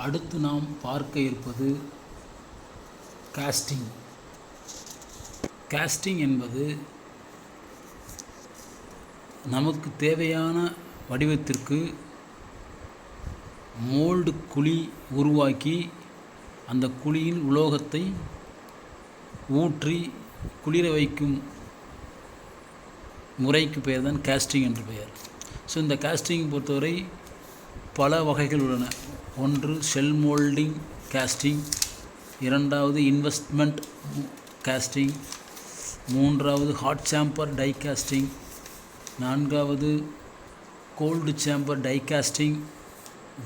அடுத்து நாம் பார்க்க இருப்பது காஸ்டிங். காஸ்டிங் என்பது நமக்கு தேவையான வடிவத்திற்கு மோல்டு குழி உருவாக்கி அந்த குழியின் உலோகத்தை ஊற்றி குளிர வைக்கும் முறைக்கு பெயர் தான் காஸ்டிங் என்று பெயர். ஸோ இந்த காஸ்டிங் பொறுத்தவரை பல வகைகள் உள்ளன. ஒன்று ஷெல் மோல்டிங் காஸ்டிங், இரண்டாவது இன்வெஸ்ட்மெண்ட் காஸ்டிங், மூன்றாவது ஹாட் சேம்பர் டை காஸ்டிங், நான்காவது cold chamber die casting,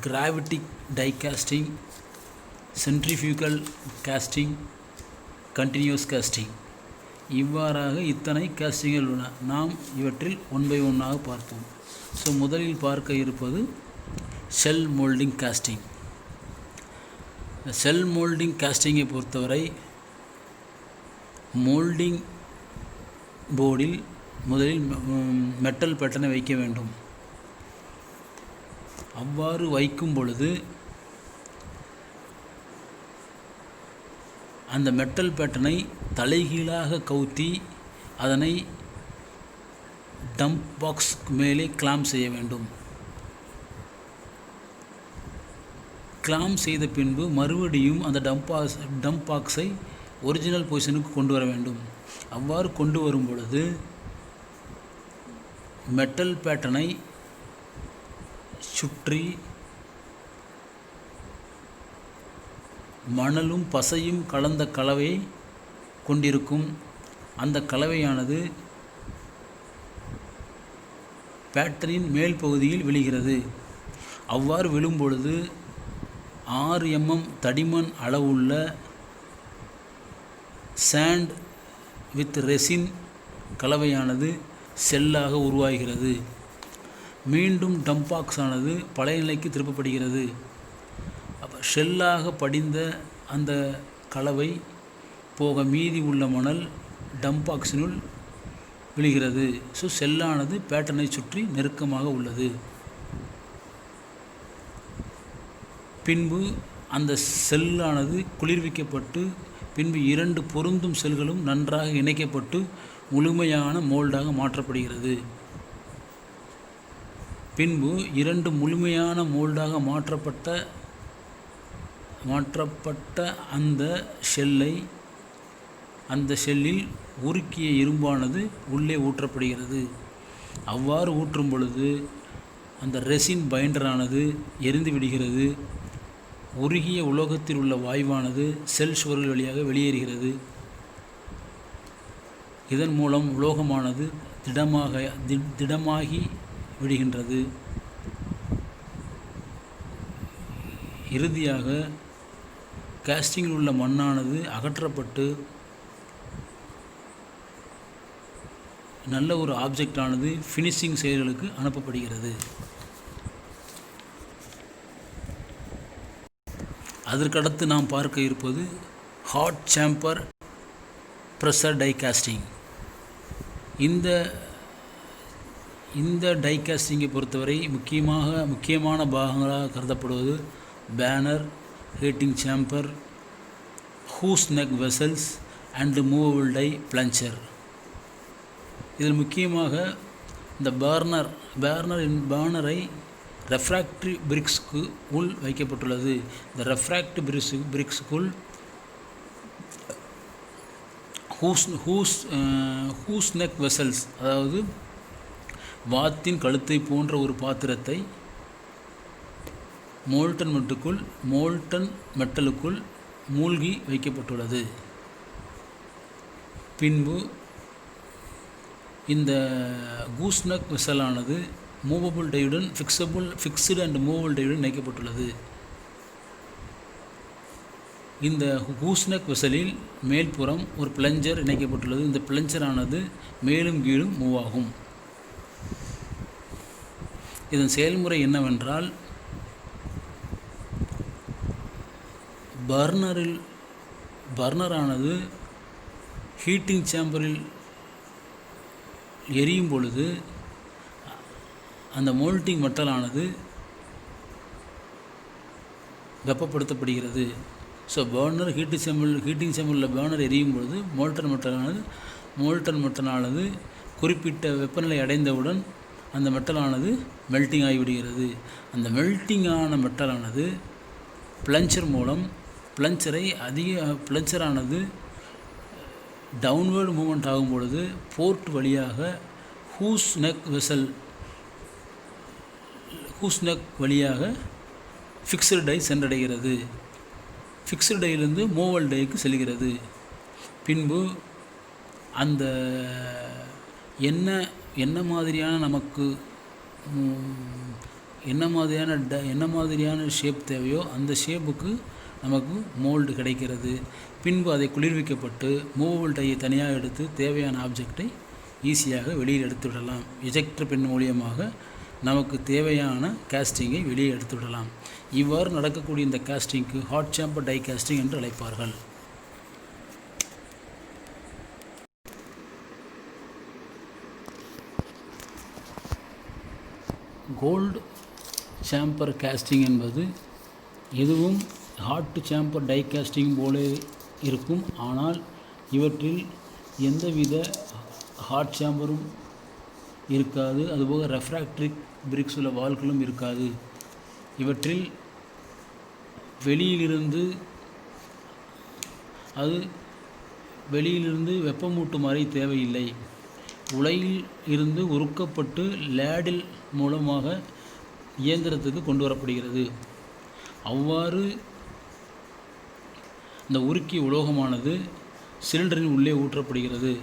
gravity die casting, centrifugal casting, continuous casting. இவ்வாறாக இத்தனை காஸ்டிங்கள் உள்ளன. நாம் இவற்றில் ஒன் பை ஒன்னாக பார்ப்போம். ஸோ முதலில் பார்க்க இருப்பது shell moulding casting. Shell moulding காஸ்டிங்கை பொறுத்தவரை மோல்டிங் போர்டில் முதலில் மெட்டல் பேட்டர்னை வைக்க வேண்டும். அவ்வாறு வைக்கும் பொழுது அந்த மெட்டல் பேட்டர்னை தலைகீழாக கவுத்தி அதனை டம்ப் பாக்ஸ் மேலே கிளாம்ப் செய்ய வேண்டும். கிளாம்ப் செய்த பின்பு மறுபடியும் அந்த டம்ப் பாக்ஸை ஒரிஜினல் பொசிஷனுக்கு கொண்டு வர வேண்டும். அவ்வாறு கொண்டு வரும் பொழுது மெட்டல் பேட்டர்னை சுற்றி மணலும் பசையும் கலந்த கலவையை கொண்டிருக்கும். அந்த கலவையானது பேட்டர்னின் மேல் பகுதியில் விழுகிறது. அவ்வாறு விழும்பொழுது 6 mm தடிமன் அளவுள்ள சாண்ட் வித் ரெசின் கலவையானது செல்லாக உருவாகிறது. மீண்டும் டம்ப் பாக்ஸ் ஆனது பழைய நிலைக்கு திருப்பப்படுகிறது. அப்போ ஷெல்லாக படிந்த அந்த கலவை போக மீதி உள்ள மணல் டம்ப் பாக்ஸினுள் விழுகிறது. ஸோ செல்லானது பேட்டர்னை சுற்றி நெருக்கமாக உள்ளது. பின்பு அந்த செல்லானது குளிர்விக்கப்பட்டு பின்பு 2 பொருந்தும் செல்களும் நன்றாக இணைக்கப்பட்டு முழுமையான மோல்டாக மாற்றப்படுகிறது. பின்பு 2 முழுமையான மோல்டாக மாற்றப்பட்ட அந்த ஷெல்லில் உருக்கிய இரும்பானது உள்ளே ஊற்றப்படுகிறது. அவ்வாறு ஊற்றும் பொழுது அந்த ரெசின் பைண்டரானது எரிந்து விடுகிறது. உருகிய உலோகத்தில் உள்ள வாயுவானது செல் சுவர்கள் வழியாக வெளியேறுகிறது. இதன் மூலம் உலோகமானது திடமாகி விடுகின்றது. இறுதியாக காஸ்டிங்கில் உள்ள மண்ணானது அகற்றப்பட்டு நல்ல ஒரு ஆப்ஜெக்டானது ஃபினிஷிங் செயல்களுக்கு அனுப்பப்படுகிறது. அதற்கடுத்து நாம் பார்க்க இருப்பது hot chamber pressure die casting. இந்த டை காஸ்டிங்கை பொறுத்தவரை முக்கியமான பாகங்களாக கருதப்படுவது burner, heating chamber, goose neck vessels and movable die plunger. இதில் முக்கியமாக இந்த பேர்னரை ரெஃப்ராக்டிவ் பிரிக்ஸ்க்கு உள் வைக்கப்பட்டுள்ளது. இந்த ரெஃப்ராக்டிவ் பிரிக்ஸுக்குள் ஹூஸ் நெக் வெசல்ஸ், அதாவது வாத்தின் கழுத்தை போன்ற ஒரு பாத்திரத்தை மோல்டன் மெட்டலுக்குள் மூழ்கி வைக்கப்பட்டுள்ளது. பின்பு இந்த கூஸ்நெக் வெசலானது மூவபிள் டையுடன் ஃபிக்ஸ்டு அண்ட் மூவபிள் டையுடன் இணைக்கப்பட்டுள்ளது. இந்த கூஸ்நெக் வெசலில் மேல்புறம் ஒரு பிளஞ்சர் இணைக்கப்பட்டுள்ளது. இந்த பிளஞ்சரானது மேலும் கீழும் மூவ் ஆகும். இதன் செயல்முறை என்னவென்றால், பர்னரானது ஹீட்டிங் சேம்பரில் எரியும் பொழுது அந்த மோல்டிங் மெட்டலானது வெப்பப்படுத்தப்படுகிறது. ஸோ பர்னர் ஹீட்டிங் சேம்பரில் பர்னர் எரியும் பொழுது மோல்டன் மெட்டலானது குறிப்பிட்ட வெப்பநிலை அடைந்தவுடன் அந்த மெட்டலானது மெல்ட்டிங் ஆகிவிடுகிறது. அந்த மெல்ட்டிங் ஆன மெட்டலானது பிளஞ்சர் மூலம் பிளஞ்சரானது டவுன்வேர்டு மூமெண்ட் ஆகும் பொழுது போர்ட் வழியாக ஹூஸ் நெக் வழியாக ஃபிக்ஸ்டு டை சென்றடைகிறது. ஃபிக்ஸ்டு டையிலிருந்து மூவல் டைக்கு செல்கிறது. பின்பு அந்த என்ன மாதிரியான ஷேப் தேவையோ அந்த ஷேப்புக்கு நமக்கு மோல்டு கிடைக்கிறது. பின்பு அதை குளிர்விக்கப்பட்டு மூவல் டையை தனியாக எடுத்து தேவையான ஆப்ஜெக்டை ஈஸியாக வெளியில் எடுத்துவிடலாம். எஜெக்டர் பின் மூலியமாக நமக்கு தேவையான கேஸ்டிங்கை வெளியே எடுத்துவிடலாம். இவ்வாறு நடக்கக்கூடிய இந்த கேஸ்டிங்க்கு ஹாட் சேம்பர் டை கேஸ்டிங் என்று அழைப்பார்கள். கோல்டு சேம்பர் கேஸ்டிங் என்பது எதுவும் ஹாட் சேம்பர் டை கேஸ்டிங் போல இருக்கும். ஆனால் இவற்றில் எந்தவித ஹாட் சேம்பரும் இருக்காது. அதுபோக ரெஃப்ராக்டரி பிரிக்ஸ் உள்ள வால்களும் இருக்காது. இவற்றில் வெளியிலிருந்து வெப்பமூட்டும் அறை தேவையில்லை. உலையில் இருந்து உருக்கப்பட்டு லேடில் மூலமாக இயந்திரத்துக்கு கொண்டு வரப்படுகிறது. அவ்வாறு இந்த உருக்கிய உலோகமானது சிலிண்டரின் உள்ளே ஊற்றப்படுகிறது.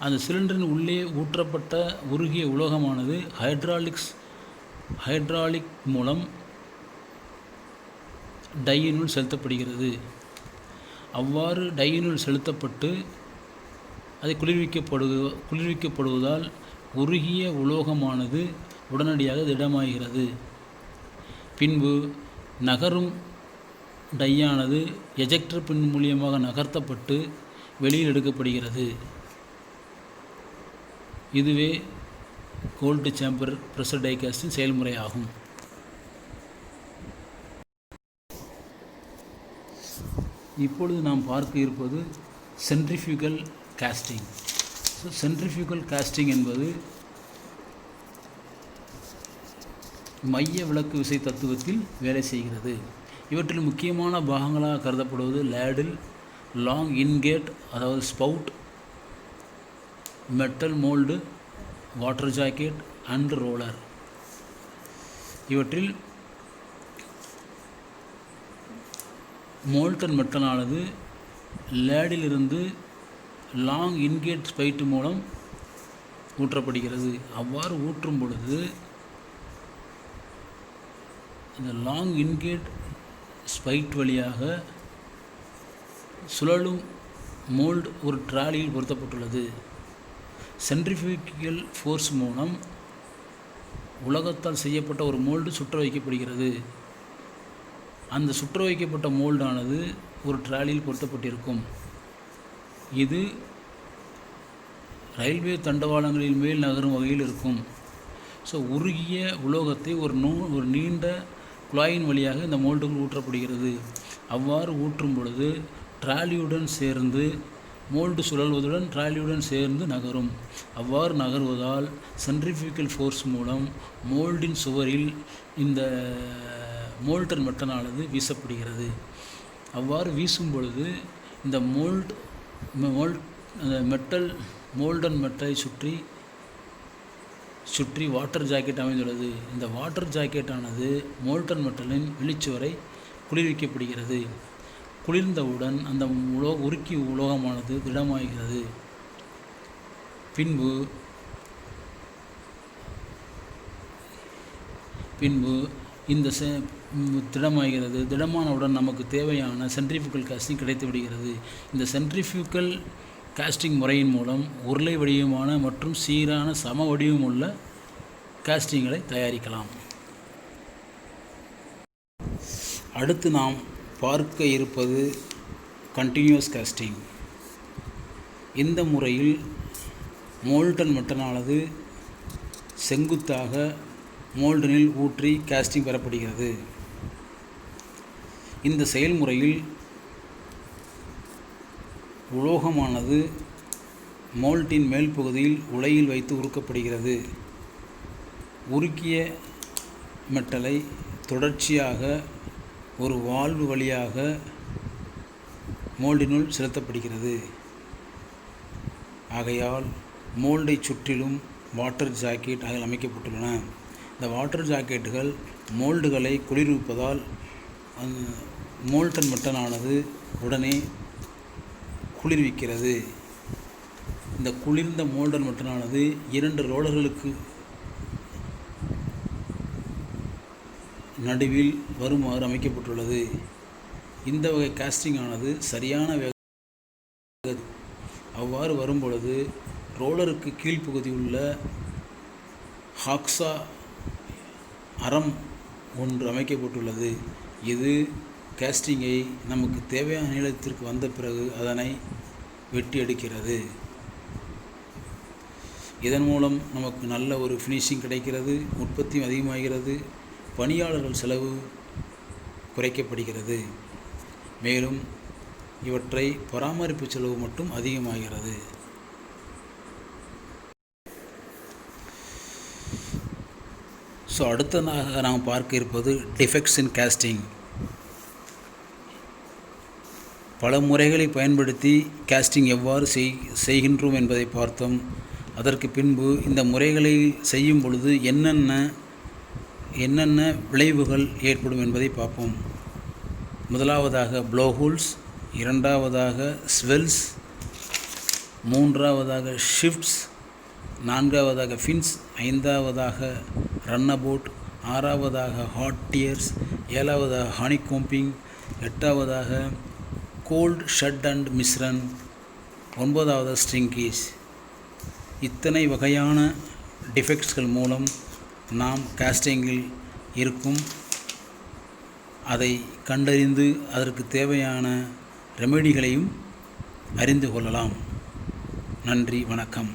அந்த சிலிண்டரின் உள்ளே ஊற்றப்பட்ட உருகிய உலோகமானது ஹைட்ராலிக் மூலம் டையினுள் செலுத்தப்படுகிறது. அவ்வாறு டையினுள் செலுத்தப்பட்டு அதை குளிர்விக்கப்படுவதால் உருகிய உலோகமானது உடனடியாக திடமாகிறது. பின்பு நகரும் டையானது எஜெக்டர் பின் மூலியமாக நகர்த்தப்பட்டு வெளியில் எடுக்கப்படுகிறது. இதுவே cold chamber pressure die casting செயல்முறை ஆகும். இப்பொழுது நாம் பார்க்க இருப்பது சென்ட்ரிஃபியூகல் காஸ்டிங். சென்ட்ரிஃபியூகல் காஸ்டிங் என்பது மைய விலக்கு விசை தத்துவத்தில் வேலை செய்கிறது. இவற்றில் முக்கியமான பாகங்களாக கருதப்படுவது லேடில், லாங் இன்கேட் அதாவது spout, metal mould, water jacket and roller. இவற்றில் மோல்டன் மெட்டலானது லேடிலிருந்து லாங் இன்கேட் ஸ்பைட் மூலம் ஊற்றப்படுகிறது. அவ்வாறு ஊற்றும் பொழுது இந்த லாங் இன்கேட் ஸ்பைட் வழியாக சுழலும் மோல்டு ஒரு ட்ராலியில் பொருத்தப்பட்டுள்ளது. சென்ட்ரிஃபியூகல் ஃபோர்ஸ் மூலம் உலோகத்தால் செய்யப்பட்ட ஒரு மோல்டு சுற்ற வைக்கப்படுகிறது. அந்த சுற்ற வைக்கப்பட்ட மோல்டானது ஒரு ட்ராலியில் பொருத்தப்பட்டிருக்கும். இது ரயில்வே தண்டவாளங்களின் மேல் நகரும் வகையில் இருக்கும். ஸோ உருகிய உலோகத்தை ஒரு நீண்ட குழாயின் வழியாக இந்த மோல்டுகள் ஊற்றப்படுகிறது. அவ்வாறு ஊற்றும் பொழுது ட்ராலியுடன் சேர்ந்து மோல்டு சுழல்வதுடன் ட்ராலியுடன் சேர்ந்து நகரும். அவ்வாறு நகர்வதால் சென்ட்ரிஃபியூகல் ஃபோர்ஸ் மூலம் மோல்டின் சுவரில் இந்த மோல்டன் மெட்டலானது வீசப்படுகிறது. அவ்வாறு வீசும் பொழுது இந்த மோல்டன் மெட்டலை சுற்றி வாட்டர் ஜாக்கெட் அமைந்துள்ளது. இந்த வாட்டர் ஜாக்கெட்டானது மோல்டன் மெட்டலின் வெளிச்சுவரை குளிர்விக்கப்படுகிறது. குளிர்ந்தவுடன் அந்த உருக்கிய உலோகமானது திடமாகிறது. பின்பு இந்த திடமாகிறது. திடமானவுடன் நமக்கு தேவையான சென்ட்ரிஃபியூகல் காஸ்டிங் கிடைத்து விடுகிறது. இந்த சென்ட்ரிஃபியூகல் காஸ்டிங் முறையின் மூலம் உருளை வடிவமான மற்றும் சீரான சம வடிவமுள்ள காஸ்டிங்களை தயாரிக்கலாம். அடுத்து நாம் பார்க்க இருப்பது கண்டினியூஸ் காஸ்டிங். இந்த முறையில் மோல்டன் மெட்டலானது செங்குத்தாக மோல்டனில் ஊற்றி காஸ்டிங் பெறப்படுகிறது. இந்த செயல்முறையில் உலோகமானது மோல்டின் மேல் பகுதியில் உலையில் வைத்து உருக்கப்படுகிறது. உருக்கிய மெட்டலை தொடர்ச்சியாக ஒரு வால்வு வழியாக மோல்டினுள் செலுத்தப்படுகிறது. ஆகையால் மோல்டை சுற்றிலும் வாட்டர் ஜாக்கெட்டுகள் அமைக்கப்பட்டுள்ளன. இந்த வாட்டர் ஜாக்கெட்டுகள் மோல்டுகளை குளிர்விப்பதால் மோல்டன் மெட்டலானது உடனே குளிர்விக்கிறது. இந்த குளிர்ந்த மோல்டன் மெட்டலானது 2 ரோலர்களுக்கு நடுவில் வருமாறு அமைக்கப்பட்டுள்ளது. இந்த வகை காஸ்டிங் ஆனது சரியான அவ்வாறு வரும்பொழுது ரோலருக்கு கீழ்ப்பகுதி உள்ள ஹாக்ஸா அரம் ஒன்று அமைக்கப்பட்டுள்ளது. இது காஸ்டிங்கை நமக்கு தேவையான நீளத்திற்கு வந்த பிறகு அதனை வெட்டி எடுக்கிறது. இதன் மூலம் நமக்கு நல்ல ஒரு ஃபினிஷிங் கிடைக்கிறது, உற்பத்தியும் அதிகமாகிறது, பணியாளர்கள் செலவு குறைக்கப்படுகிறது. மேலும் இவற்றை பராமரிப்பு செலவு மட்டும் அதிகமாகிறது. அடுத்ததாக நாம் பார்க்க இருப்பது டிஃபெக்ட்ஸ் இன் காஸ்டிங். பல முறைகளை பயன்படுத்தி காஸ்டிங் எவ்வாறு செய்கின்றோம் என்பதை பார்த்தோம். அதற்கு பின்பு இந்த முறைகளை செய்யும் பொழுது என்னென்ன விளைவுகள் ஏற்படும் என்பதை பார்ப்போம். முதலாவதாக ப்ளோஹோல்ஸ், இரண்டாவதாக ஸ்வெல்ஸ், மூன்றாவதாக ஷிஃப்ட்ஸ், நான்காவதாக ஃபின்ஸ், ஐந்தாவதாக ரன் அபவுட், ஆறாவதாக ஹாட் டியர்ஸ், ஏழாவதாக ஹனிகோம்பிங், எட்டாவதாக கோல்ட் ஷட் அண்ட் மிஸ்ரன், ஒன்பதாவது ஸ்ட்ரிங்கேஜ். இத்தனை வகையான டிஃபெக்ட்ஸ்கள் மூலம் நாம் காஸ்டிங்கில் இருக்கும் அதை கண்டறிந்து அதற்கு தேவையான ரெமெடிகளையும் அறிந்து கொள்ளலாம். நன்றி, வணக்கம்.